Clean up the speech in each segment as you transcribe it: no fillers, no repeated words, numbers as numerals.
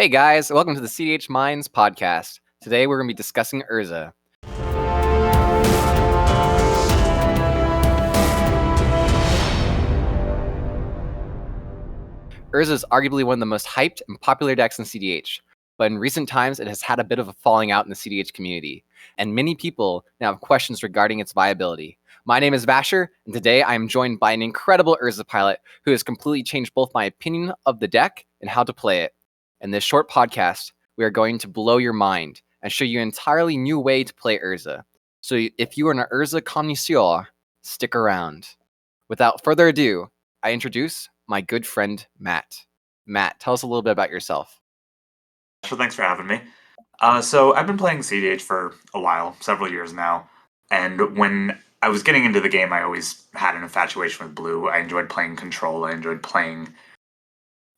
Hey guys, welcome to the cEDH Minds podcast. Today we're going to be discussing Urza. Urza is arguably one of the most hyped and popular decks in cEDH, but in recent times it has had a bit of a falling out in the cEDH community, and many people now have questions regarding its viability. My name is Vasher, and today I am joined by an incredible Urza pilot who has completely changed both my opinion of the deck and how to play it. In this short podcast, we are going to blow your mind and show you an entirely new way to play Urza. So if you are an Urza connoisseur, stick around. Without further ado, I introduce my good friend Matt. Matt, tell us a little bit about yourself. So thanks for having me. So I've been playing cEDH for a while, several years now, and when I was getting into the game, I always had an infatuation with blue. I enjoyed playing Control. I enjoyed playing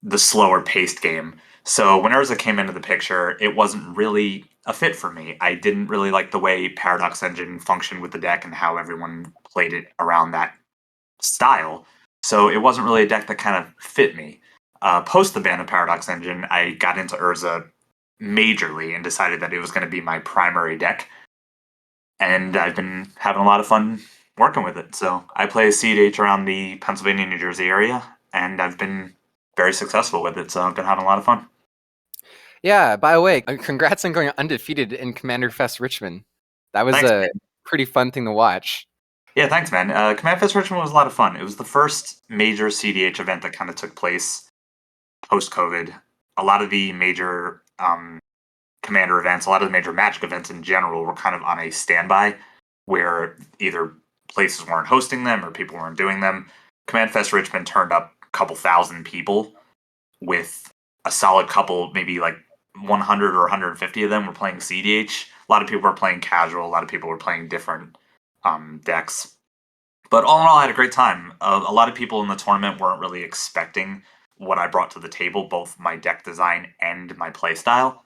the slower paced game. So when Urza came into the picture, it wasn't really a fit for me. I didn't really like the way Paradox Engine functioned with the deck and how everyone played it around that style. So it wasn't really a deck that kind of fit me. Post the ban of Paradox Engine, I got into Urza majorly and decided that it was going to be my primary deck. And I've been having a lot of fun working with it. So I play cEDH around the Pennsylvania, New Jersey area, and I've been very successful with it. So I've been having a lot of fun. Yeah, by the way, congrats on going undefeated in Commander Fest Richmond. That was a pretty fun thing to watch. Yeah, thanks, man. Command Fest Richmond was a lot of fun. It was the first major cEDH event that kind of took place post-COVID. A lot of the major Commander events, a lot of the major Magic events in general were kind of on a standby where either places weren't hosting them or people weren't doing them. Command Fest Richmond turned up a couple thousand people with a solid couple, maybe like 100 or 150 of them were playing cEDH. A lot of people were playing casual. A lot of people were playing different decks. But all in all, I had a great time. A lot of people in the tournament weren't really expecting what I brought to the table, both my deck design and my playstyle.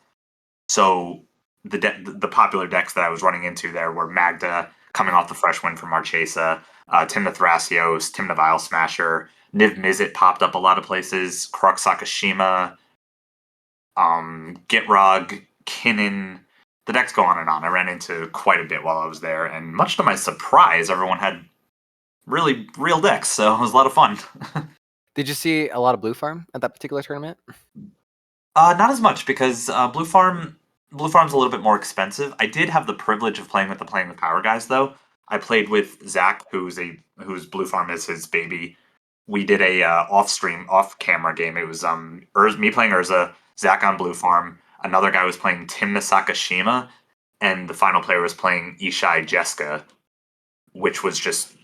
So the popular decks that I was running into there were Magda, coming off the fresh win from Marchesa, Timna Thrasios, Timna Vile Smasher, Niv Mizzet popped up a lot of places, Krux Sakashima, Gitrog, Kinnan. The decks go on and on. I ran into quite a bit while I was there, and much to my surprise, everyone had really real decks, so it was a lot of fun. Did you see a lot of Blue Farm at that particular tournament? Not as much, because Blue Farm's a little bit more expensive. I did have the privilege of playing with the Playing with Power guys, though. I played with Zach, whose Blue Farm is his baby. We did a off-camera game. It was me playing Urza, Zach on Blue Farm. Another guy was playing Timna Sakashima, and the final player was playing Ishai Jeska, which was just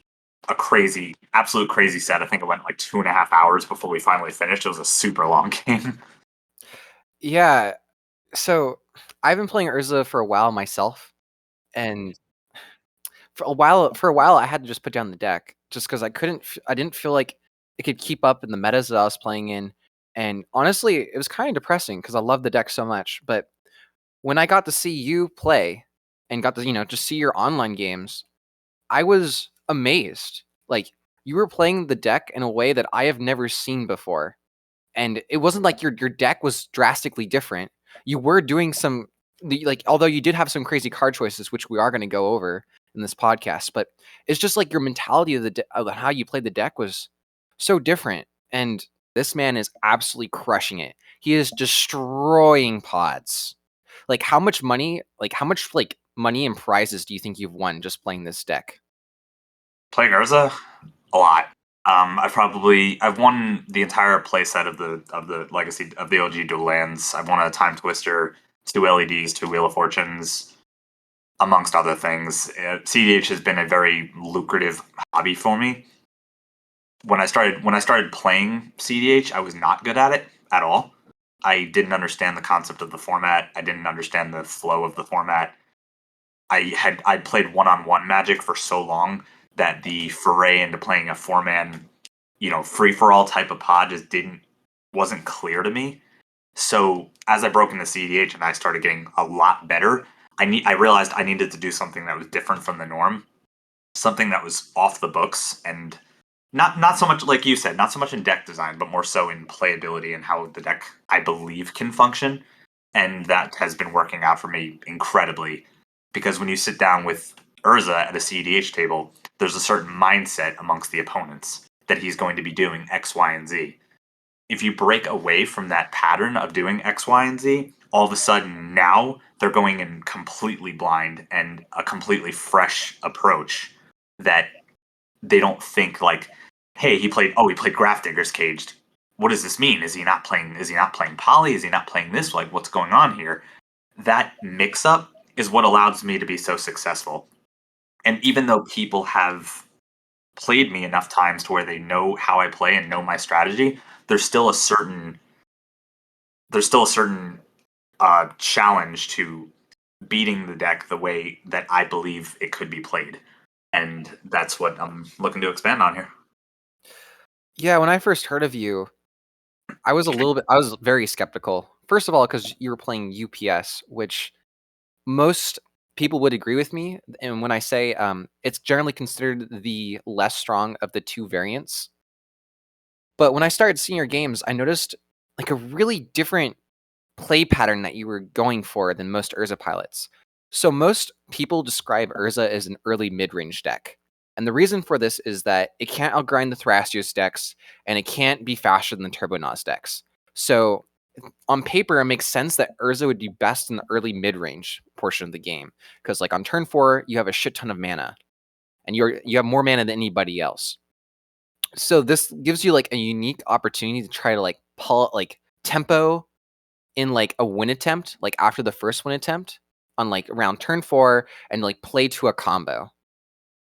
a absolute crazy set. I think it went like 2.5 hours before we finally finished. It was a super long game. Yeah, so I've been playing Urza for a while myself, and for a while I had to just put down the deck just because I didn't feel like it could keep up in the metas that I was playing in, and honestly, it was kind of depressing because I love the deck so much. But when I got to see you play and got to just see your online games, I was amazed. Like, you were playing the deck in a way that I have never seen before. And it wasn't like your deck was drastically different. You were doing although you did have some crazy card choices, which we are going to go over in this podcast, but it's just like your mentality of how you played the deck was so different. And this man is absolutely crushing it. He is destroying pods. Like, how much money and prizes do you think you've won just playing this deck? Playing Urza, a lot. I've won the entire playset of the Legacy of the OG Dual Lands. I've won a Time Twister, 2 LEDs, 2 Wheel of Fortunes, amongst other things. cEDH has been a very lucrative hobby for me. When I started playing cEDH, I was not good at it at all. I didn't understand the concept of the format. I didn't understand the flow of the format. I'd played one-on-one Magic for so long that the foray into playing a 4-man, free-for-all type of pod just wasn't clear to me. So as I broke into cEDH and I started getting a lot better, I realized I needed to do something that was different from the norm, something that was off the books and not so much like you said, not so much in deck design, but more so in playability and how the deck I believe can function, and that has been working out for me incredibly. Because when you sit down with Urza at a cEDH table, there's a certain mindset amongst the opponents that he's going to be doing X, Y, and Z. If you break away from that pattern of doing X, Y, and Z, all of a sudden now they're going in completely blind and a completely fresh approach that they don't think like, hey, he played Grafdigger's Caged. What does this mean? Is he not playing Poly? Is he not playing this? Like, what's going on here? That mix up is what allows me to be so successful. And even though people have played me enough times to where they know how I play and know my strategy, there's still a certain there's still a certain challenge to beating the deck the way that I believe it could be played, and that's what I'm looking to expand on here. Yeah, when I first heard of you, I was very skeptical. First of all, because you were playing UPS, which most people would agree with me. And when I say it's generally considered the less strong of the two variants. But when I started seeing your games, I noticed like a really different play pattern that you were going for than most Urza pilots. So most people describe Urza as an early mid-range deck. And the reason for this is that it can't outgrind the Thrasios decks, and it can't be faster than the Turbonaut decks. So on paper, it makes sense that Urza would be best in the early mid-range portion of the game. Because like on turn 4, you have a shit ton of mana. And you have more mana than anybody else. So this gives you like a unique opportunity to try to like pull like tempo in like a win attempt, like after the first win attempt on like around turn 4 and like play to a combo.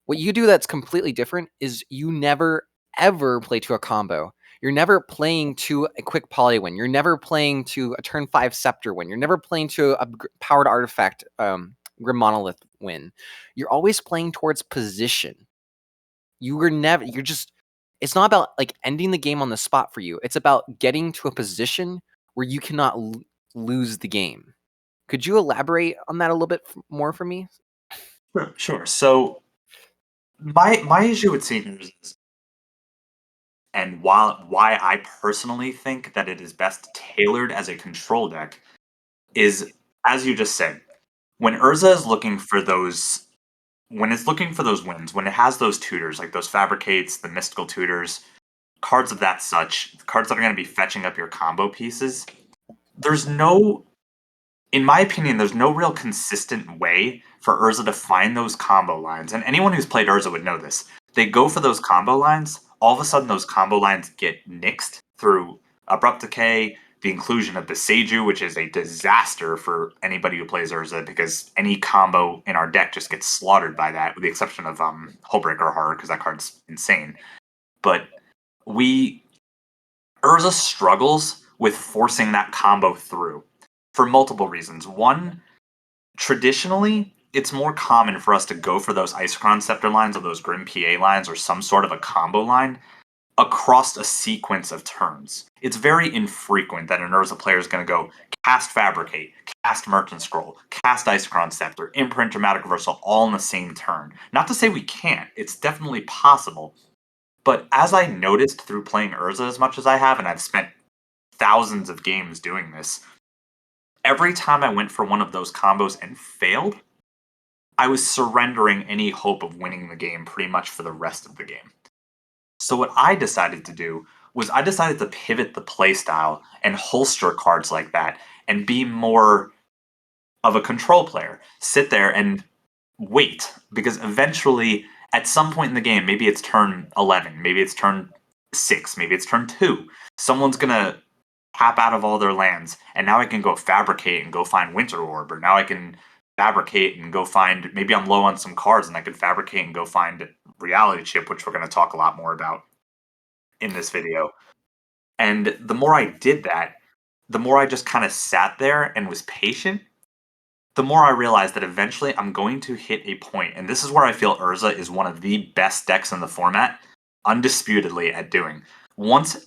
What you do that's completely different is you never ever play to a combo. You're never playing to a quick poly win. You're never playing to a turn 5 scepter win. You're never playing to a powered artifact Grim Monolith win. You're always playing towards position. You're just it's not about like ending the game on the spot for you. It's about getting to a position where you cannot lose the game. Could you elaborate on that a little bit more for me? Sure. So my issue with seniors is, and while why I personally think that it is best tailored as a control deck is, as you just said, when Urza is looking for those when it's looking for those wins, when it has those tutors, like those fabricates, the mystical tutors, cards of that such, cards that are going to be fetching up your combo pieces, there's no, in my opinion, there's no real consistent way for Urza to find those combo lines. And anyone who's played Urza would know this. They go for those combo lines, all of a sudden those combo lines get nixed through Abrupt Decay, the inclusion of Besedued, which is a disaster for anybody who plays Urza because any combo in our deck just gets slaughtered by that, with the exception of Hullbreaker Horror, because that card's insane. But we Urza struggles with forcing that combo through for multiple reasons. One, traditionally, it's more common for us to go for those Isochron Scepter lines or those Grim PA lines or some sort of a combo line across a sequence of turns. It's very infrequent that an Urza player is going to go cast Fabricate, cast Merchant Scroll, cast Isochron Scepter, imprint Dramatic Reversal all in the same turn. Not to say we can't, it's definitely possible. But as I noticed through playing Urza as much as I have, and I've spent thousands of games doing this, every time I went for one of those combos and failed, I was surrendering any hope of winning the game pretty much for the rest of the game. So what I decided to do was I decided to pivot the playstyle and holster cards like that and be more of a control player. Sit there and wait, because eventually at some point in the game, maybe it's turn 11, maybe it's turn 6, maybe it's turn 2, someone's going to tap out of all their lands, and now I can go fabricate and go find Winter Orb, or now I can fabricate and go find, maybe I'm low on some cards and I can fabricate and go find Reality Chip, which we're going to talk a lot more about in this video. And the more I did that, the more I just kind of sat there and was patient, the more I realized that eventually I'm going to hit a point, and this is where I feel Urza is one of the best decks in the format, undisputedly at doing. Once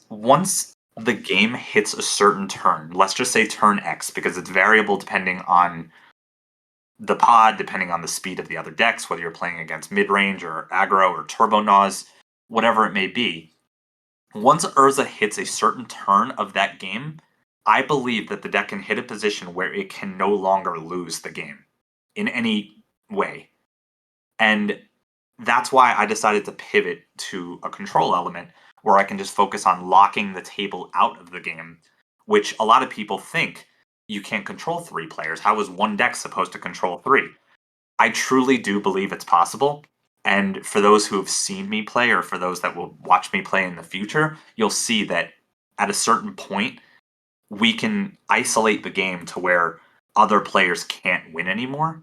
the game hits a certain turn, let's just say turn X, because it's variable depending on the pod, depending on the speed of the other decks, whether you're playing against mid-range or aggro or turbo Naws. whatever it may be. Once Urza hits a certain turn of that game, I believe that the deck can hit a position where it can no longer lose the game in any way. And that's why I decided to pivot to a control element where I can just focus on locking the table out of the game, which a lot of people think you can't control three players. How is one deck supposed to control three? I truly do believe it's possible. And for those who have seen me play, or for those that will watch me play in the future, you'll see that at a certain point, we can isolate the game to where other players can't win anymore.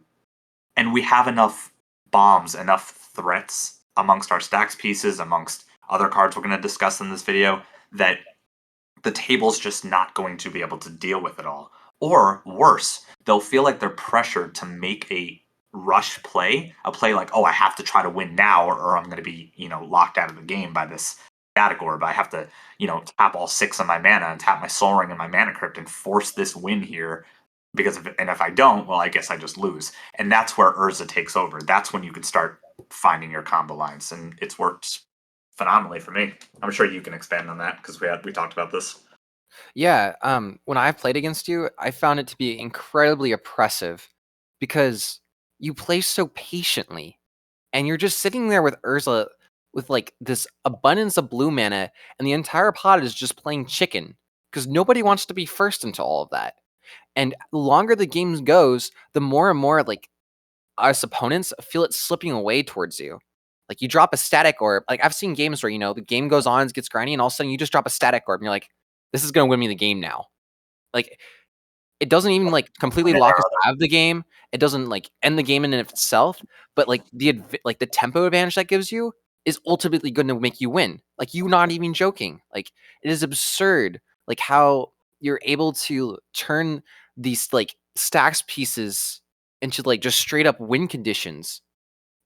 And we have enough bombs, enough threats amongst our stacks pieces, amongst other cards we're going to discuss in this video, that the table's just not going to be able to deal with it all. Or worse, they'll feel like they're pressured to make a rush play, a play like, oh, I have to try to win now, or I'm going to be, locked out of the game by this static orb. I have to, tap all 6 of my mana and tap my Soul Ring and my Mana Crypt and force this win here. Because if I don't, well, I guess I just lose. And that's where Urza takes over. That's when you can start finding your combo lines, and it's worked phenomenally for me. I'm sure you can expand on that because we talked about this. Yeah, when I've played against you, I found it to be incredibly oppressive because you play so patiently and you're just sitting there with Urza with like this abundance of blue mana, and the entire pot is just playing chicken because nobody wants to be first into all of that. And the longer the game goes, the more and more like us opponents feel it slipping away towards you. Like you drop a static orb. Like I've seen games where the game goes on, it gets grindy, and all of a sudden you just drop a static orb, and you're like, "This is gonna win me the game now." Like it doesn't even like completely And there lock are us other out of the game. It doesn't like end the game in and of itself, but like the tempo advantage that gives you is ultimately going to make you win. Like you not even joking. Like it is absurd. Like how you're able to turn these like stacks pieces into like just straight up win conditions.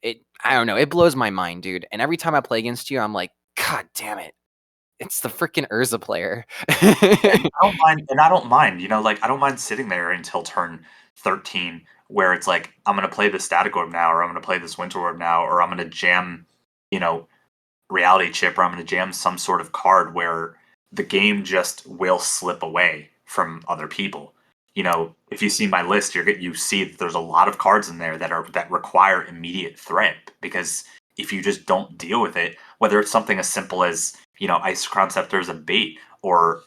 I don't know. It blows my mind, dude. And every time I play against you, I'm like, God damn it. It's the freaking Urza player. And I don't mind, like I don't mind sitting there until turn 13, where it's like I'm gonna play this static orb now, or I'm gonna play this winter orb now, or I'm gonna jam, you know, reality chip, or I'm gonna jam some sort of card where the game just will slip away from other people. If you see my list, you see that there's a lot of cards in there that require immediate threat, because if you just don't deal with it, whether it's something as simple as Ice Crown Scepter as a bait, or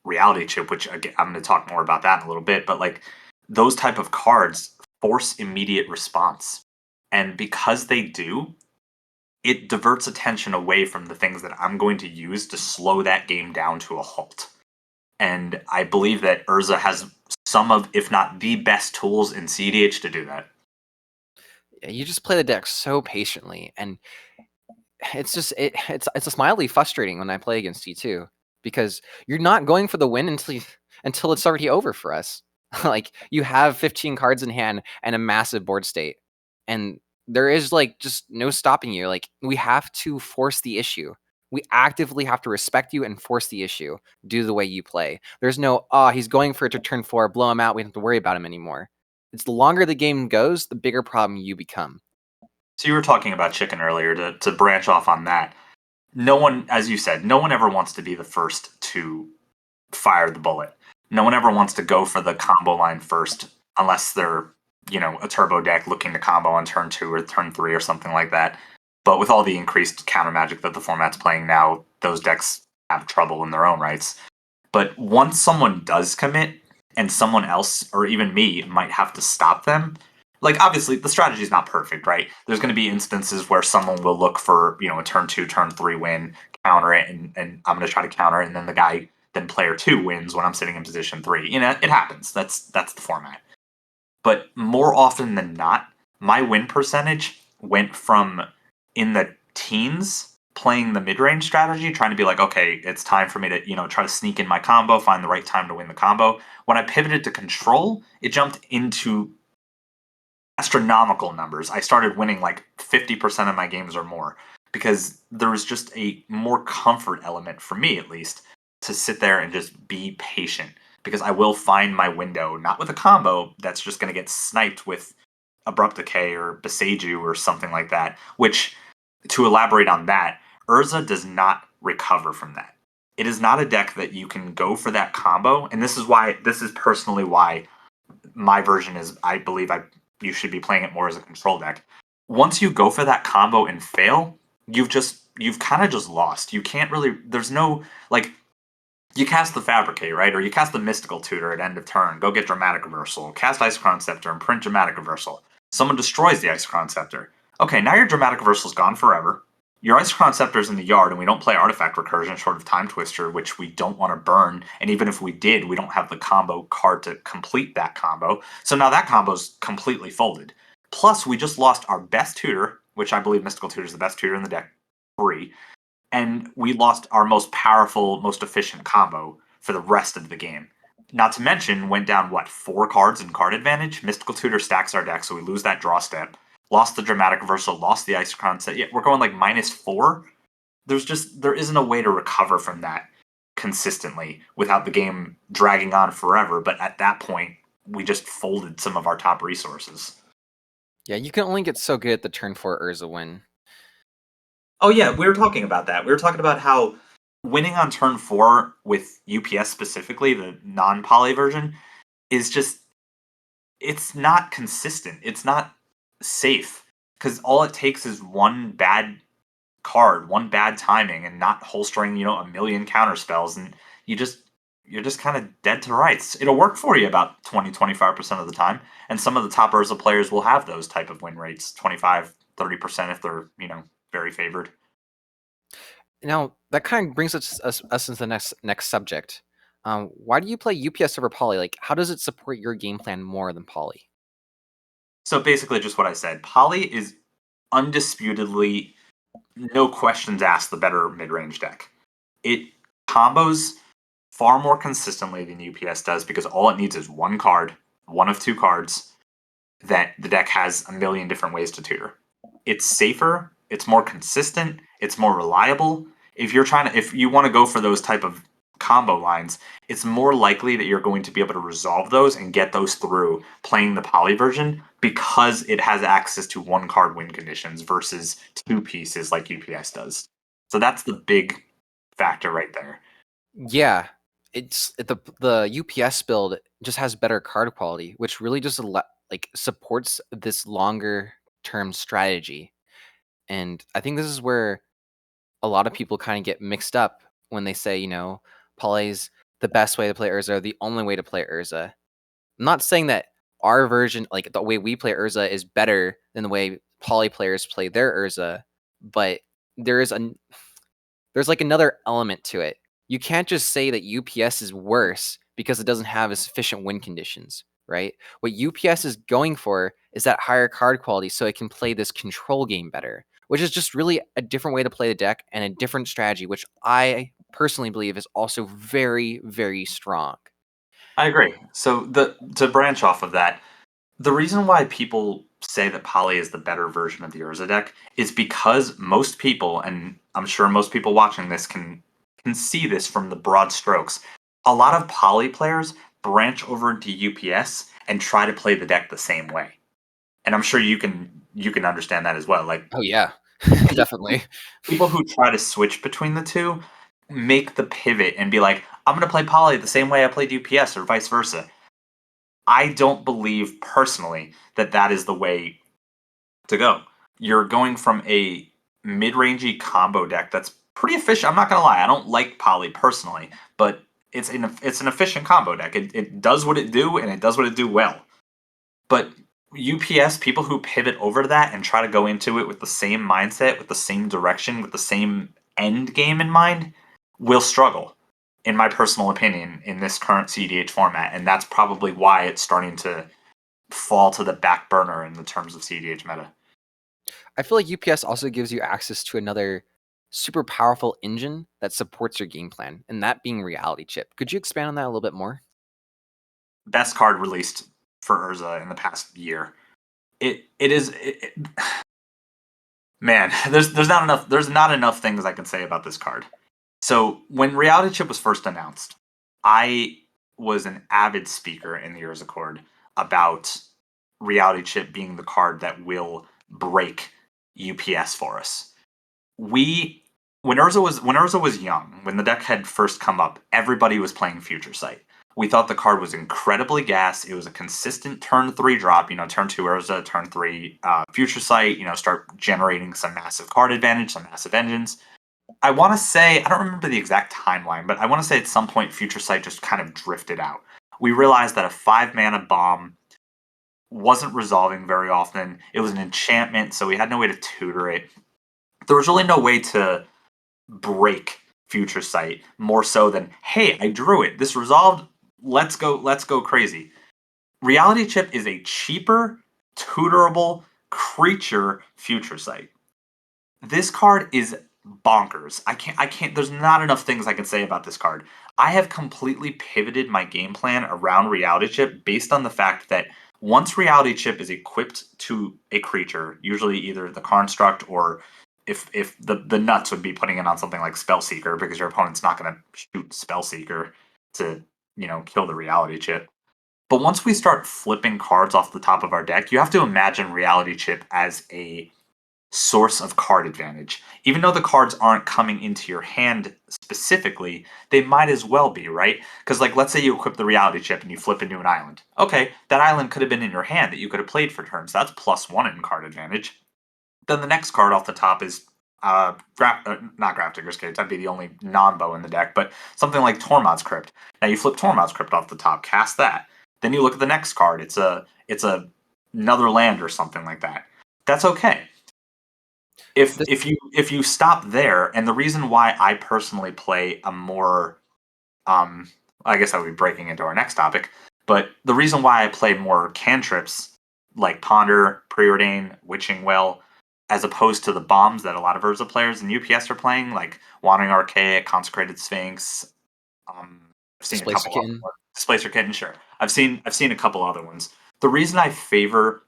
reality chip, which again, I'm going to talk more about that in a little bit, but like those type of cards force immediate response, and because they do, it diverts attention away from the things that I'm going to use to slow that game down to a halt. And I believe that Urza has some of, if not the best tools in cEDH to do that. You just play the deck so patiently, and it's just it's a mildly frustrating when I play against you too, because you're not going for the win until it's already over for us. Like you have 15 cards in hand and a massive board state, and there is like just no stopping you. Like we have to force the issue. We actively have to respect you and force the issue. Do the way you play. There's no, oh, he's going for it to turn 4, blow him out. We don't have to worry about him anymore. It's the longer the game goes, the bigger problem you become. So you were talking about chicken earlier. To branch off on that, no one, as you said, no one ever wants to be the first to fire the bullet. No one ever wants to go for the combo line first, unless they're a turbo deck looking to combo on turn 2 or turn 3 or something like that. But with all the increased counter magic that the format's playing now, those decks have trouble in their own rights. But once someone does commit, and someone else, or even me, might have to stop them, like obviously the strategy is not perfect, right? There's going to be instances where someone will look for a turn 2, turn 3 win, counter it, and I'm going to try to counter it, and then player 2 wins when I'm sitting in position 3. It happens. That's the format. But more often than not, my win percentage went from in the teens playing the mid-range strategy, trying to be like, okay, it's time for me to, try to sneak in my combo, find the right time to win the combo. When I pivoted to control, it jumped into astronomical numbers. I started winning like 50% of my games or more, because there was just a more comfort element, for me at least, to sit there and just be patient, because I will find my window, not with a combo that's just going to get sniped with Abrupt Decay or Besedued or something like that, which, to elaborate on that, Urza does not recover from that. It is not a deck that you can go for that combo, and this is personally why my version is I believe I you should be playing it more as a control deck. Once you go for that combo and fail, you've kind of just lost. You can't really there's no like you cast the Fabricate, right? Or you cast the Mystical Tutor at end of turn, go get Dramatic Reversal, cast Isochron Scepter and print Dramatic Reversal. Someone destroys the Isochron Scepter. Okay, now your Dramatic Reversal's gone forever. Your Isochron Scepter's in the yard, and we don't play Artifact Recursion short of Time Twister, which we don't want to burn. And even if we did, we don't have the combo card to complete that combo. So now that combo's completely folded. Plus, we just lost our best tutor, which I believe Mystical Tutor is the best tutor in the deck, free. And we lost our most powerful, most efficient combo for the rest of the game. Not to mention, went down, what, 4 cards in card advantage? Mystical Tutor stacks our deck, so we lose that draw step. Lost the Dramatic Reversal, lost the Isochron set. Yeah, we're going like -4. There isn't a way to recover from that consistently without the game dragging on forever. But at that point, we just folded some of our top resources. Yeah, you can only get so good at the turn 4 Urza win. Oh yeah, we were talking about that. We were talking about how winning on turn 4 with UPS specifically, the non-poly version, is just it's not consistent. It's not safe because all it takes is one bad card, one bad timing, and not holstering, a million counter spells, and you're just kind of dead to rights. It'll work for you about 20-25% of the time, and some of the top Urza players will have those type of win rates, 25-30% if they're, very favored. Now, that kind of brings us into the next subject. Why do you play UPS over Poly? Like, how does it support your game plan more than Poly? So basically, just what I said. Poly is undisputedly, no questions asked, the better mid-range deck. It combos far more consistently than UPS does because all it needs is one card, one of 2 cards, that the deck has a million different ways to tutor. It's safer, it's more consistent, it's more reliable. If you want to go for those type of combo lines, it's more likely that you're going to be able to resolve those and get those through playing the poly version because it has access to one card win conditions versus 2 pieces like UPS does. So that's the big factor right there. Yeah, the UPS build just has better card quality, which really just supports this longer term strategy. And I think this is where a lot of people kind of get mixed up when they say, Poly's the best way to play Urza, or the only way to play Urza. I'm not saying that our version, like the way we play Urza, is better than the way Poly players play their Urza, but there is there's like another element to it. You can't just say that UPS is worse because it doesn't have as efficient win conditions, right? What UPS is going for is that higher card quality so it can play this control game better, which is just really a different way to play the deck and a different strategy, which I personally believe is also very, very strong. I agree. So the to branch off of that, the reason why people say that Poly is the better version of the Urza deck is because most people, and I'm sure most people watching this can see this from the broad strokes. A lot of Poly players branch over into UPS and try to play the deck the same way. And I'm sure you can understand that as well. Like Oh yeah, definitely. people who try to switch between the two make the pivot and be like, I'm going to play Poly the same way I played UPS or vice versa. I don't believe personally that that is the way to go. You're going from a mid-rangey combo deck that's pretty efficient. I'm not gonna lie, I don't like Poly personally, but it's an efficient combo deck. It does what it do and it does what it do well. But UPS people who pivot over to that and try to go into it with the same mindset, with the same direction, with the same end game in mind, will struggle, in my personal opinion, in this current cEDH format, and that's probably why it's starting to fall to the back burner in the terms of cEDH meta. I feel like UPS also gives you access to another super powerful engine that supports your game plan, and that being Reality Chip. Could you expand on that a little bit more? Best card released for Urza in the past year. It is man. There's not enough things I can say about this card. So when Reality Chip was first announced, I was an avid speaker in the Urza Accord about Reality Chip being the card that will break UPS for us. We when Urza was young, when the deck had first come up, everybody was playing Future Sight. We thought the card was incredibly gas. It was a consistent turn 3 drop. Turn 2 Urza, turn 3 Future Sight. Start generating some massive card advantage, some massive engines. I want to say, I don't remember the exact timeline, but I want to say at some point Future Sight just kind of drifted out. We realized that a 5-mana bomb wasn't resolving very often. It was an enchantment, so we had no way to tutor it. There was really no way to break Future Sight more so than, hey, I drew it. This resolved. Let's go crazy. Reality Chip is a cheaper, tutorable creature Future Sight. This card is bonkers. I can't there's not enough things I can say about this card. I have completely pivoted my game plan around Reality Chip based on the fact that once Reality Chip is equipped to a creature, usually either the construct or if the nuts would be putting it on something like Spellseeker because your opponent's not going to shoot Spellseeker to, kill the Reality Chip. But once we start flipping cards off the top of our deck, you have to imagine Reality Chip as a source of card advantage. Even though the cards aren't coming into your hand specifically, they might as well be, right? Because, like, let's say you equip the Reality Chip and you flip into an island. Okay, that island could have been in your hand that you could have played for turns. That's +1 in card advantage. Then the next card off the top is not Grafdigger's Cage. That'd be the only non-bow in the deck, but something like Tormod's Crypt. Now you flip Tormod's Crypt off the top, cast that. Then you look at the next card. It's another land or something like that. That's okay. This, If you stop there, and the reason why I personally play a more I guess I would be breaking into our next topic, but the reason why I play more cantrips like Ponder, Preordain, Witching Well, as opposed to the bombs that a lot of Urza players in UPS are playing, like Wandering Archaic, Consecrated Sphinx. I've seen a Displacer couple other Kitten. ones. Displacer Kitten, sure. I've seen a couple other ones. The reason I favor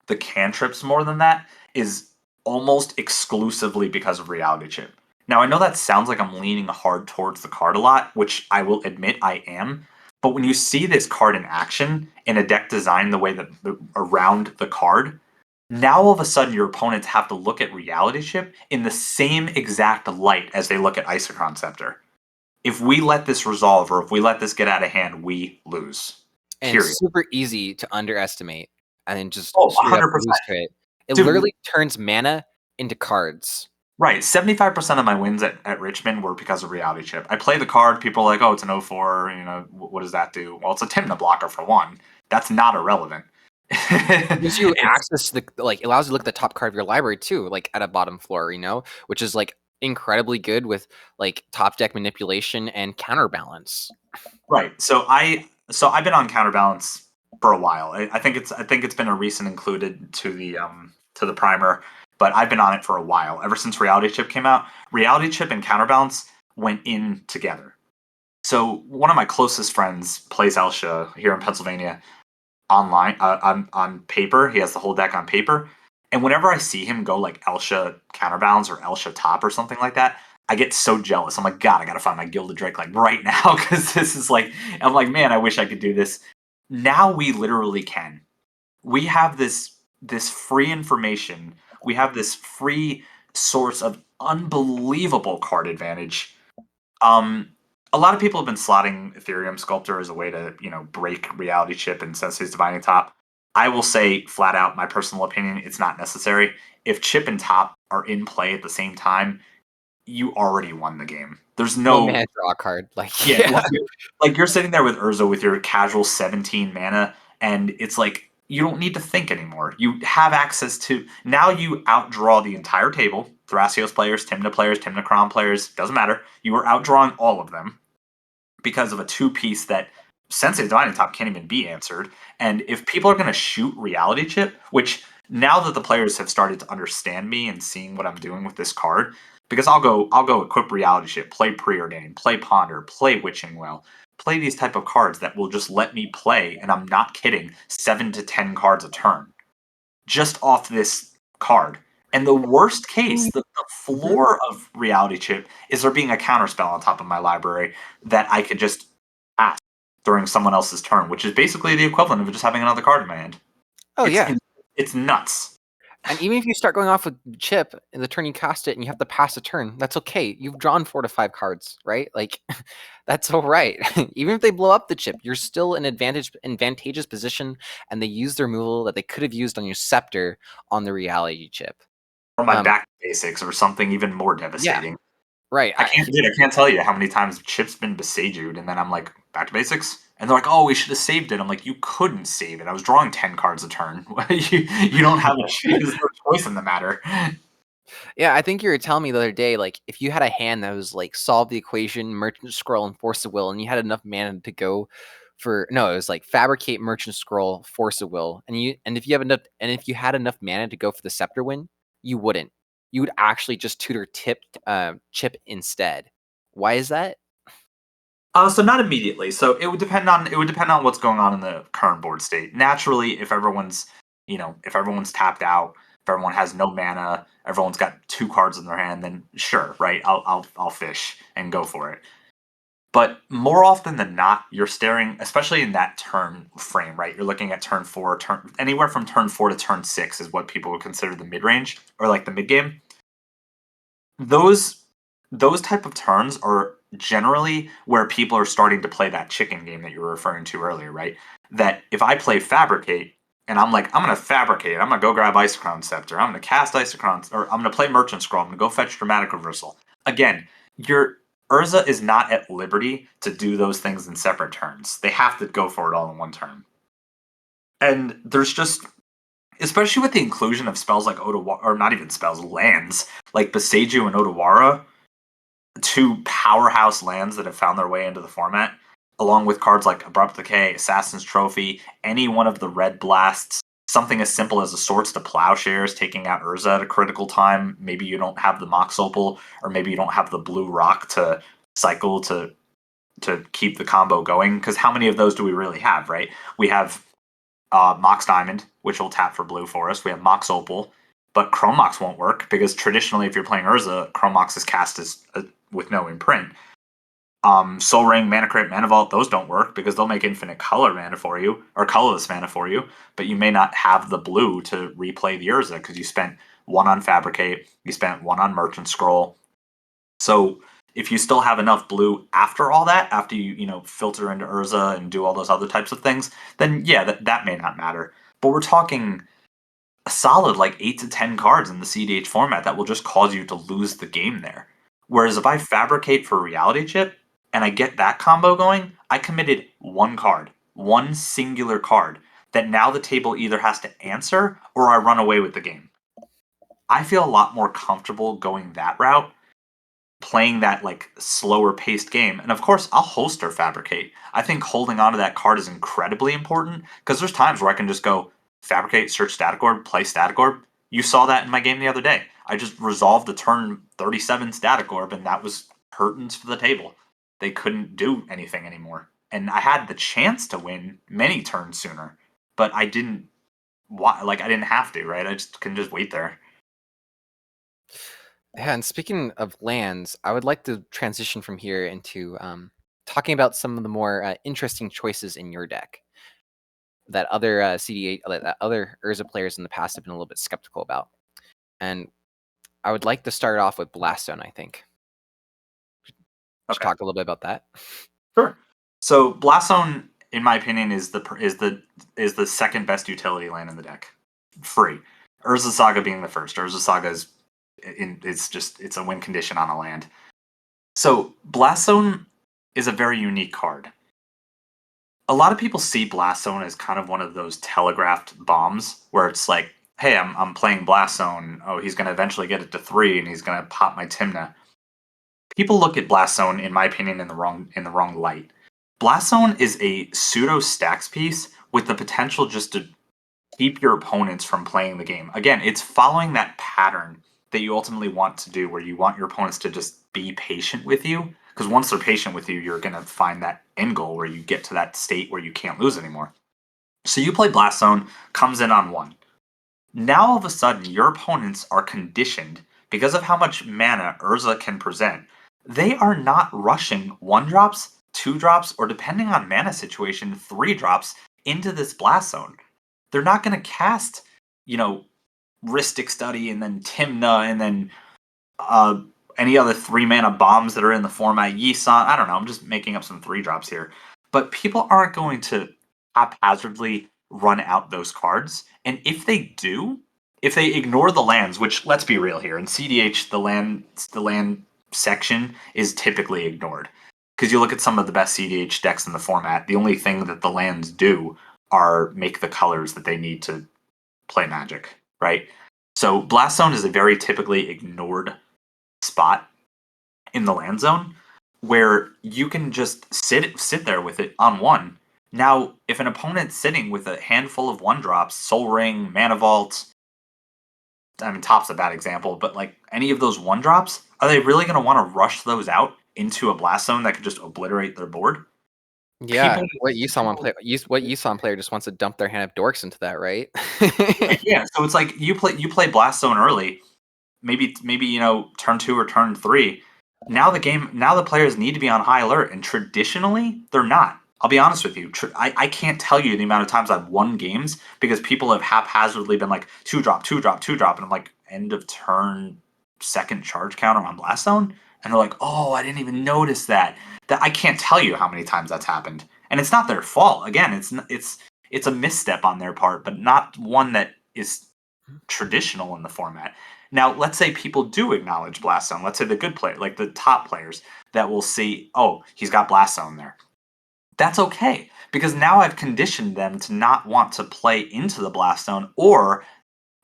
the cantrips more than that is almost exclusively because of Reality Chip. Now, I know that sounds like I'm leaning hard towards the card a lot, which I will admit I am. But when you see this card in action in a deck design the way that around the card, now all of a sudden your opponents have to look at Reality Chip in the same exact light as they look at Isochron Scepter. If we let this resolve or if we let this get out of hand, we lose. And Period. super easy to underestimate and then just Oh, straight up 100%. lose to it. It Dude, literally turns mana into cards. right. 75% of my wins at Richmond were because of Reality Chip. I play the card, people are like, oh, it's an 04, what does that do? Well, it's a Tymna blocker for one. That's not irrelevant. It gives you It's access to it allows you to look at the top card of your library too, like at a bottom floor, which is like incredibly good with like top deck manipulation and counterbalance. right. So I've been on Counterbalance for a while. I think it's been a recent included to the primer, but I've been on it for a while. Ever since Reality Chip came out, Reality Chip and Counterbalance went in together. So one of my closest friends plays Elsha here in Pennsylvania online on paper. He has the whole deck on paper, and whenever I see him go like Elsha Counterbalance or Elsha Top or something like that, I get so jealous. I'm like, God, I gotta find my Gilded Drake like right now because this is like, I'm like, man, I wish I could do this. Now we literally can. We have this free information. We have this free source of unbelievable card advantage. Um, a lot of people have been slotting Ethereum Sculptor as a way to, break Reality Chip and Sensei's Divining Top. I will say flat out, my personal opinion, it's not necessary. If Chip and Top are in play at the same time, you already won the game. There's One no mana draw card, like yeah, yeah. like you're sitting there with Urza with your casual 17 mana, and it's like you don't need to think anymore. You have access to now. You outdraw the entire table. Thrasios players, Tymna Crom players, doesn't matter. You are outdrawing all of them because of a two-piece that Sensei Divining Top can't even be answered. And if people are going to shoot Reality Chip, which now that the players have started to understand me and seeing what I'm doing with this card, because I'll go equip Reality Chip, play Preordain, play Ponder, play Witching Well, play these type of cards that will just let me play, and I'm not kidding, 7 to 10 cards a turn just off this card. And the worst case, the Mhm. floor of Reality Chip is there being a counterspell on top of my library that I could just ask during someone else's turn, which is basically the equivalent of just having another card in my hand. Oh It's yeah. it's nuts. And even if you start going off with chip in the turn you cast it and you have to pass a turn, that's okay. You've drawn 4 to 5 cards, right? Like, that's all right. Even if they blow up the chip, you're still in advantageous position, and they use their removal that they could have used on your Scepter on the reality chip. Or my back to basics, or something even more Yeah, devastating. right. I can't tell you how many times Chip's been Besedued, and then I'm like, back to basics? And they're like, oh, we should have saved it. I'm like, you couldn't save it. I was drawing 10 cards a turn. You don't have a choice in the matter. Yeah, I think you were telling me the other day, like, if you had a hand that was like solve the equation, merchant scroll, and force of will, and you had enough mana to go for it was like fabricate, merchant scroll, force of will, and if you had enough mana to go for the scepter win, you wouldn't. You would actually just tutor chip instead. Why is that? So not immediately. So it would depend on what's going on in the current board state. Naturally, if everyone's tapped out, if everyone has no mana, everyone's got 2 cards in their hand, then sure, right? I'll fish and go for it. But more often than not, you're staring, especially in that turn frame, right? You're looking at turn 4, turn anywhere from turn 4 to turn 6 is what people would consider the mid range or like the mid game. Those type of turns are generally where people are starting to play that chicken game that you were referring to earlier, right? That if I play fabricate and I'm like, I'm gonna fabricate, I'm gonna go grab Isochron Scepter, I'm gonna cast Isochron, or I'm gonna play Merchant Scroll, I'm gonna go fetch Dramatic Reversal. Again, your Urza is not at liberty to do those things in separate turns. They have to go for it all in one turn. And there's just, especially with the inclusion of spells like Otawara, or not even spells, lands like Beseju and Otawara, 2 powerhouse lands that have found their way into the format, along with cards like Abrupt Decay, Assassin's Trophy, any one of the red blasts, something as simple as a Swords to Plowshares taking out Urza at a critical time. Maybe you don't have the Mox Opal, or maybe you don't have the blue rock to cycle to keep the combo going. Because how many of those do we really have, right? We have Mox Diamond, which will tap for blue for us. We have Mox Opal, but Chrome Mox won't work because traditionally, if you're playing Urza, Chrome Mox is cast with no imprint. Soul Ring, Mana Crypt, Mana Vault, those don't work because they'll make infinite color mana for you, or colorless mana for you, but you may not have the blue to replay the Urza because you spent 1 on Fabricate, you spent 1 on Merchant Scroll. So if you still have enough blue after all that, after you filter into Urza and do all those other types of things, then yeah, that may not matter. But we're talking a solid like 8 to 10 cards in the cEDH format that will just cause you to lose the game there. Whereas if I fabricate for reality chip and I get that combo going, I committed 1 card, one singular card that now the table either has to answer or I run away with the game. I feel a lot more comfortable going that route, playing that like slower paced game. And of course, I'll host or fabricate. I think holding onto that card is incredibly important because there's times where I can just go fabricate, search static orb, play static orb. You saw that in my game the other day. I just resolved the turn 37 static orb, and that was curtains for the table. They couldn't do anything anymore. And I had the chance to win many turns sooner, but I didn't. Like I didn't have to, right? I just can just wait there. Yeah, and speaking of lands, I would like to transition from here into talking about some of the more interesting choices in your deck that other cEDH, that other Urza players in the past have been a little bit skeptical about. And I would like to start off with Blaststone, I think. Just Okay. talk a little bit about that. Sure. So Blast in my opinion, is the second best utility land in the deck. Free. Urza Saga being the first. Urza Saga it's a win condition on a land. So Blast is a very unique card. A lot of people see Blast as kind of one of those telegraphed bombs where it's like, hey, I'm playing Blast Oh, he's gonna eventually get it to 3 and he's gonna pop my Timna. People look at Blast in my opinion, in the wrong light. Blast is a pseudo stacks piece with the potential just to keep your opponents from playing the game. Again, it's following that pattern that you ultimately want to do, where you want your opponents to just be patient with you. Because once they're patient with you, you're going to find that end goal where you get to that state where you can't lose anymore. So you play Blast comes in on 1. Now all of a sudden, your opponents are conditioned because of how much mana Urza can present. They are not rushing 1 drops, 2 drops, or depending on mana situation, 3 drops into this Blast Zone. They're not going to cast, you know, Rhystic Study, and then Timna, and then any other 3-mana bombs that are in the format. Yisan, I don't know. I'm just making up some 3-drops here. But people aren't going to haphazardly run out those cards. And if they do, if they ignore the lands, which let's be real here, in cEDH the land section is typically ignored. Because you look at some of the best cEDH decks in the format, the only thing that the lands do are make the colors that they need to play Magic, right? So Blast Zone is a very typically ignored spot in the land zone where you can just sit there with it on one. Now, if an opponent's sitting with a handful of 1-drops, Soul Ring, Mana Vault, I mean, Top's a bad example, but like any of those 1-drops, are they really going to want to rush those out into a Blast Zone that could just obliterate their board? Yeah, People, what you saw one player, what you saw player just wants to dump their hand of dorks into that, right? yeah. So it's like you play Blast Zone early, maybe turn 2 or turn 3. Now the players need to be on high alert, and traditionally they're not. I'll be honest with you. I can't tell you the amount of times I've won games because people have haphazardly been like 2-drop, 2-drop, 2-drop, and I'm like end of turn, second charge counter on Blast Zone, and they're like, oh, I didn't even notice that. That I can't tell you how many times that's happened, and it's not their fault. Again, it's a misstep on their part, but not one that is traditional in the format. Now, let's say people do acknowledge Blast Zone. Let's say the good player, like the top players, that will see, oh, he's got Blast Zone there. That's okay, because now I've conditioned them to not want to play into the Blast Zone, or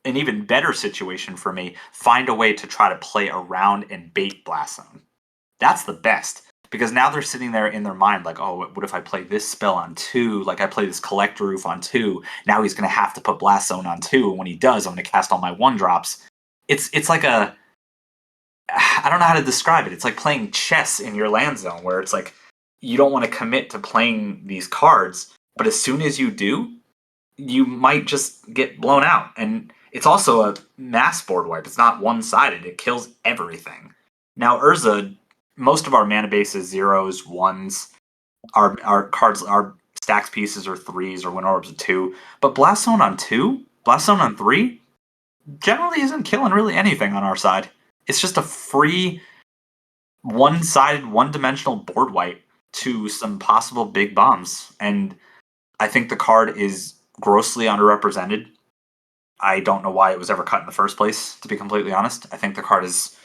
an even better situation for me, find a way to try to play around and bait Blast Zone. That's the best. Because now they're sitting there in their mind like, oh, what if I play this spell on 2? Like I play this Collect Roof on 2. Now he's going to have to put Blast Zone on 2. And when he does, I'm going to cast all my 1-drops. It's like I don't know how to describe it. It's like playing chess in your land zone where it's like you don't want to commit to playing these cards. But as soon as you do, you might just get blown out. And it's also a mass board wipe. It's not one-sided. It kills everything. Now, Urza, most of our mana base is 0s, 1s. Our cards, our stacks pieces are 3s, or Wind Orbs are 2. But Blast Zone on 2, Blast Zone on 3, generally isn't killing really anything on our side. It's just a free, one-sided, one-dimensional board wipe to some possible big bombs. And I think the card is grossly underrepresented. I don't know why it was ever cut in the first place, to be completely honest. I think the card is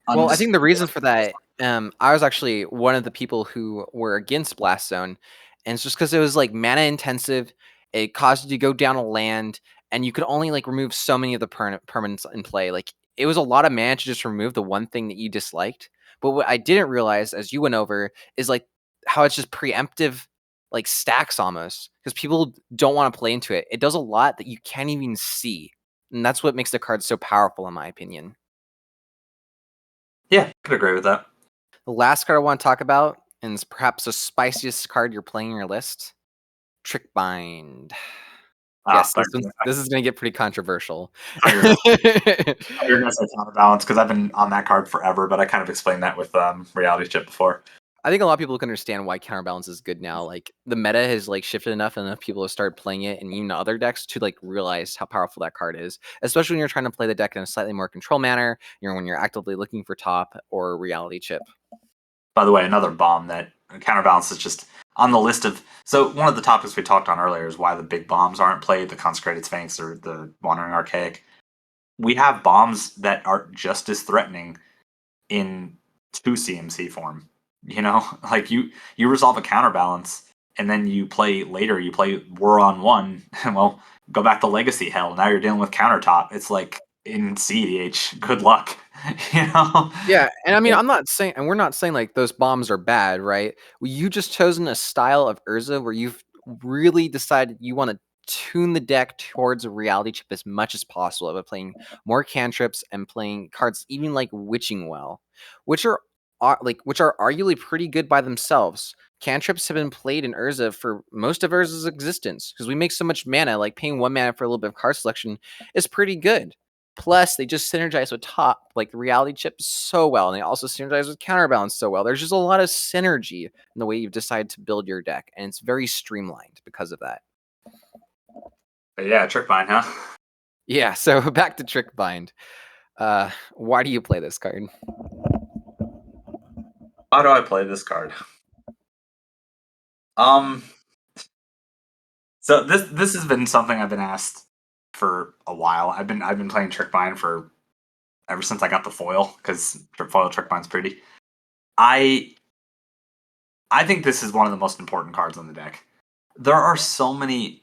Well, I think the reason for that, I was actually one of the people who were against Blast Zone, and it's just because it was like mana intensive. It caused you to go down a land, and you could only like remove so many of the permanents in play. Like it was a lot of mana to just remove the one thing that you disliked. But what I didn't realize, as you went over, is like how it's just preemptive, like stacks almost, because people don't want to play into it. It does a lot that you can't even see, and that's what makes the card so powerful, in my opinion. Yeah, I could agree with that. The last card I want to talk about, and is perhaps the spiciest card you're playing in your list, Trickbind. Ah, Yes, this is going to get pretty controversial. you're gonna you're gonna say Counterbalance because I've been on that card forever, but I kind of explained that with Reality Chip before. I think a lot of people can understand why Counterbalance is good now. Like the meta has like shifted enough, and enough people have started playing it, and even other decks to like realize how powerful that card is. Especially when you're trying to play the deck in a slightly more control manner. When you're actively looking for top or Reality Chip. By the way, another bomb that Counterbalance is just on the list of. So one of the topics we talked on earlier is why the big bombs aren't played, the Consecrated Sphinx or the Wandering Archaic. We have bombs that are just as threatening in 2 CMC form. You know, like you resolve a Counterbalance and then you play later, you play War on 1, and well, go back to Legacy Hell. Now you're dealing with Countertop. It's like in cEDH, good luck. You know? Yeah, and I mean, I'm not saying, and we're not saying like those bombs are bad, right? Well, you just chosen a style of Urza where you've really decided you want to tune the deck towards a reality chip as much as possible by playing more cantrips and playing cards even like Witching Well, which which are arguably pretty good by themselves. Cantrips have been played in Urza for most of Urza's existence because we make so much mana. Like paying 1 mana for a little bit of card selection is pretty good. Plus, they just synergize with top, like the reality chip, so well. And they also synergize with counterbalance so well. There's just a lot of synergy in the way you've decided to build your deck. And it's very streamlined because of that. But yeah, Trickbind, huh? Yeah, so back to Trickbind. Why do you play this card? How do I play this card? Um, so this has been something I've been asked for a while. I've been playing Trickbind for ever since I got the foil because foil Trickbind's pretty. I I think this is one of the most important cards on the deck. There are so many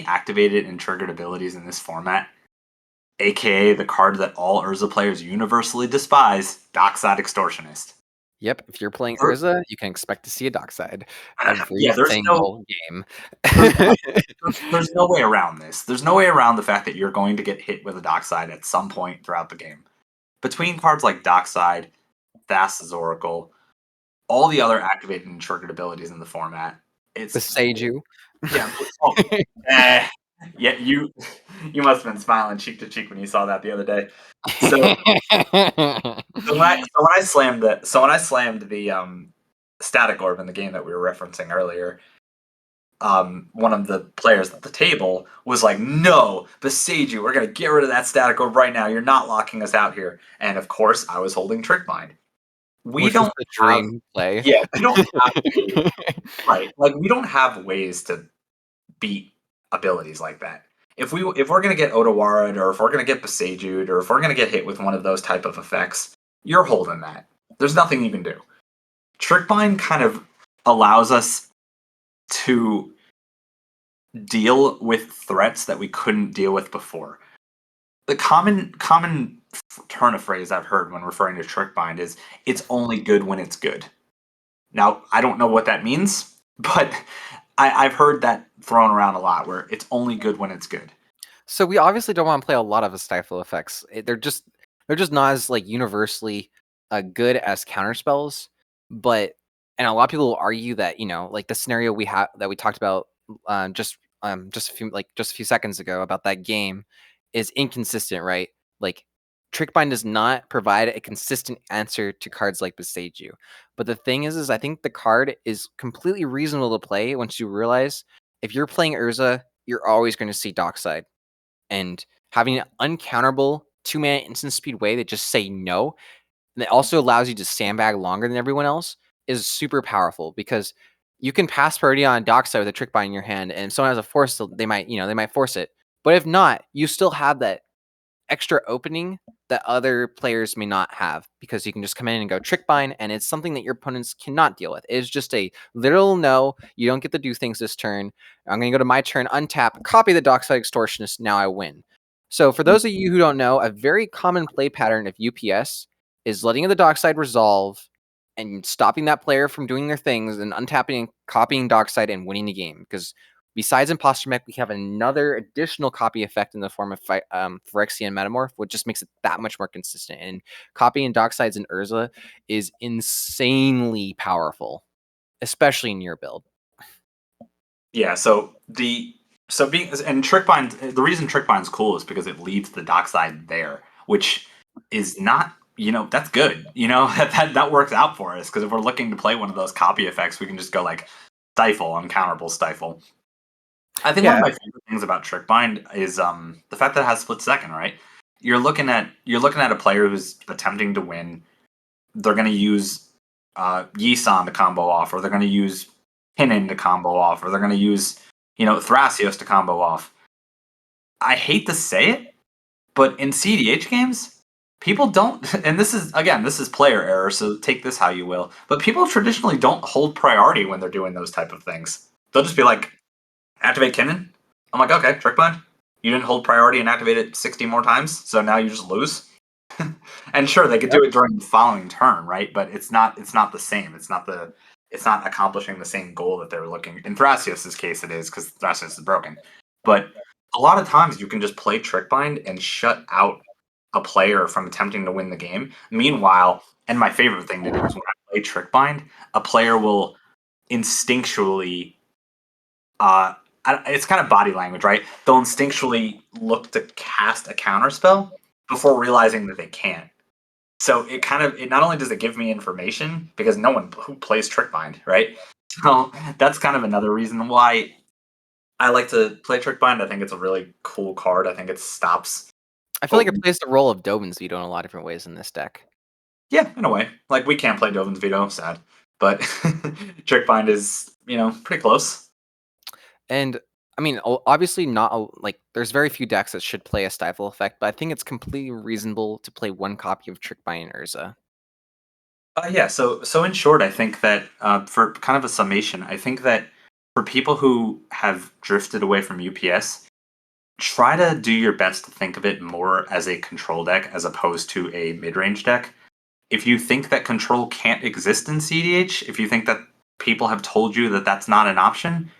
activated and triggered abilities in this format, aka the card that all Urza players universally despise, Dockside Extortionist. Yep, if you're playing There- Urza, you can expect to see a Dockside every yeah, single game. there's no there's no way around this. There's no way around the fact that you're going to get hit with a Dockside at some point throughout the game. Between cards like Dockside, Thassa's Oracle, all the other activated and triggered abilities in the format, it's Besedued. yeah. Oh, eh, yeah, you must have been smiling cheek to cheek when you saw that the other day. So, so when I slammed the static orb in the game that we were referencing earlier, one of the players at the table was like, "No, Besedued, we're gonna get rid of that static orb right now. You're not locking us out here." And of course, I was holding Trickbind. We Which was don't the have, dream play. yeah, we don't have right, like we don't have ways to beat abilities like that. If we're gonna get Otawara, or if we're gonna get Besedued, or if we're gonna get hit with one of those type of effects, you're holding that. There's nothing you can do. Trickbind kind of allows us to deal with threats that we couldn't deal with before. The common turn of phrase I've heard when referring to Trickbind is "it's only good when it's good." Now I don't know what that means, but I've heard that thrown around a lot, where it's only good when it's good. So we obviously don't want to play a lot of stifle effects. They're just not as like universally good as counter spells. But and a lot of people will argue that like the scenario we have that we talked about just a few seconds ago about that game is inconsistent, right? Like Trickbind does not provide a consistent answer to cards like Beseju. But the thing is I think the card is completely reasonable to play once you realize if you're playing Urza, you're always going to see Dockside. And having an uncounterable 2-mana instant speed way that just say no, and it also allows you to sandbag longer than everyone else is super powerful because you can pass priority on Dockside with a Trickbind in your hand, and if someone has a force, they might force it. But if not, you still have that extra opening that other players may not have because you can just come in and go Trickbind, and it's something that your opponents cannot deal with. It's just a literal no. You don't get to do things this turn. I'm going to go to my turn, untap, copy the Dockside Extortionist. Now I win. So for those of you who don't know, a very common play pattern of UPS is letting the Dockside resolve and stopping that player from doing their things and untapping and copying Dockside and winning the game. Because besides Imposter Mech, we have another additional copy effect in the form of Phyrexian Metamorph, which just makes it that much more consistent. And copying Docksides in Urza is insanely powerful, especially in your build. Yeah, so being and Trickbind, the reason Trickbind's cool is because it leaves the Dockside there, which is not, that's good. That works out for us, because if we're looking to play one of those copy effects, we can just go like stifle, uncounterable stifle. I think one of Yeah. my favorite things about Trickbind is the fact that it has split second, right? You're looking at a player who's attempting to win. They're going to use Yisan to combo off, or they're going to use Pinnin to combo off, or they're going to use Thrasios to combo off. I hate to say it, but in cEDH games, people don't, and this is player error, so take this how you will. But people traditionally don't hold priority when they're doing those type of things. They'll just be like, activate Kinnan. I'm like, okay, Trickbind. You didn't hold priority and activate it 60 more times, so now you just lose. And sure, they could do it during the following turn, right? But it's not the same. It's not accomplishing the same goal that they were looking. In Thrasios' case, it is, because Thrasios is broken. But a lot of times you can just play Trickbind and shut out a player from attempting to win the game. Meanwhile, and my favorite thing to do is when I play Trickbind, a player will instinctually it's kind of body language, right? They'll instinctually look to cast a counter spell before realizing that they can't. So it not only does it give me information, because no one who plays Trickbind, right? So that's kind of another reason why I like to play Trickbind. I think it's a really cool card. I think it stops. I feel like it Potent. plays the role of Dovin's Veto in a lot of different ways in this deck. Yeah, in a way. Like we can't play Dovin's Veto, sad. But Trickbind is, pretty close. And I mean, obviously not like there's very few decks that should play a Stifle effect, but I think it's completely reasonable to play one copy of Trickbind and Urza. Yeah, so in short, I think that for kind of a summation, I think that for people who have drifted away from UPS, try to do your best to think of it more as a control deck as opposed to a mid-range deck. If you think that control can't exist in cEDH, if you think that people have told you that that's not an option,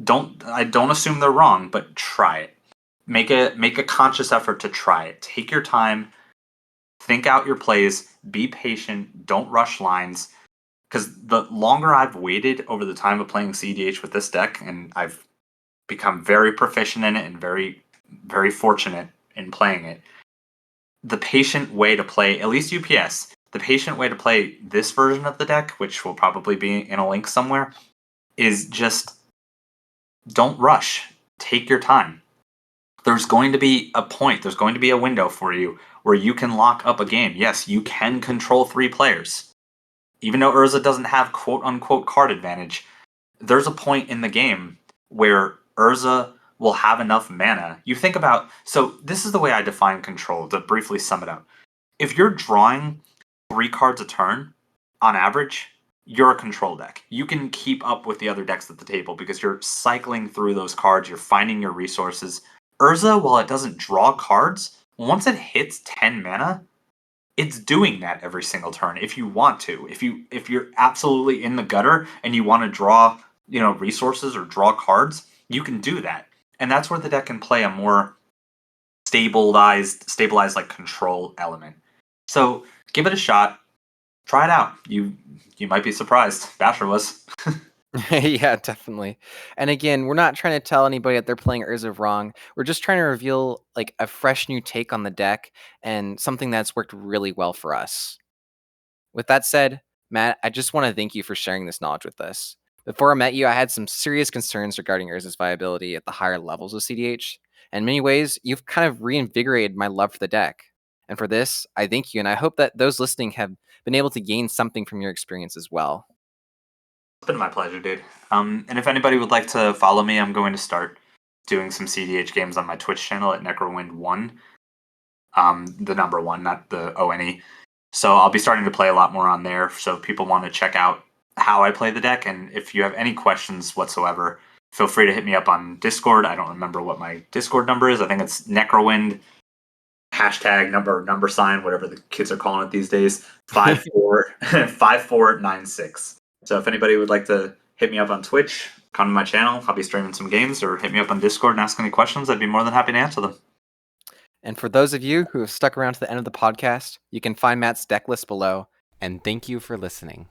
don't assume they're wrong, but try it. Make a conscious effort to try it. Take your time, think out your plays, be patient, don't rush lines. Because the longer I've waited over the time of playing cEDH with this deck, and I've become very proficient in it and very, very fortunate in playing it, the patient way to play, at least UPS, the patient way to play this version of the deck, which will probably be in a link somewhere, is just don't rush. Take your time. There's going to be a point, there's going to be a window for you where you can lock up a game. Yes, you can control 3 players. Even though Urza doesn't have quote unquote card advantage, there's a point in the game where Urza will have enough mana. You think about, so this is the way I define control to briefly sum it up. If you're drawing 3 cards a turn on average, you're a control deck. You can keep up with the other decks at the table because you're cycling through those cards, you're finding your resources. Urza, while it doesn't draw cards, once it hits 10 mana, it's doing that every single turn if you want to. If you're absolutely in the gutter and you want to draw, resources or draw cards, you can do that. And that's where the deck can play a more stabilized like control element. So give it a shot. Try it out. You might be surprised. Basher was. Yeah, definitely. And again, we're not trying to tell anybody that they're playing Urza wrong. We're just trying to reveal like a fresh new take on the deck and something that's worked really well for us. With that said, Matt, I just want to thank you for sharing this knowledge with us. Before I met you, I had some serious concerns regarding Urza's viability at the higher levels of cEDH. In many ways, you've kind of reinvigorated my love for the deck. And for this, I thank you, and I hope that those listening have been able to gain something from your experience as well. It's been my pleasure, dude. And if anybody would like to follow me, I'm going to start doing some cEDH games on my Twitch channel at Necrowind1. The number 1, not the ONE. So I'll be starting to play a lot more on there. So if people want to check out how I play the deck, and if you have any questions whatsoever, feel free to hit me up on Discord. I don't remember what my Discord number is. I think it's Necrowind hashtag number sign, whatever the kids are calling it these days. 5496. So if anybody would like to hit me up on Twitch, come to my channel. I'll be streaming some games, or hit me up on Discord and ask any questions. I'd be more than happy to answer them. And for those of you who have stuck around to the end of the podcast, you can find Matt's deck list below. And thank you for listening.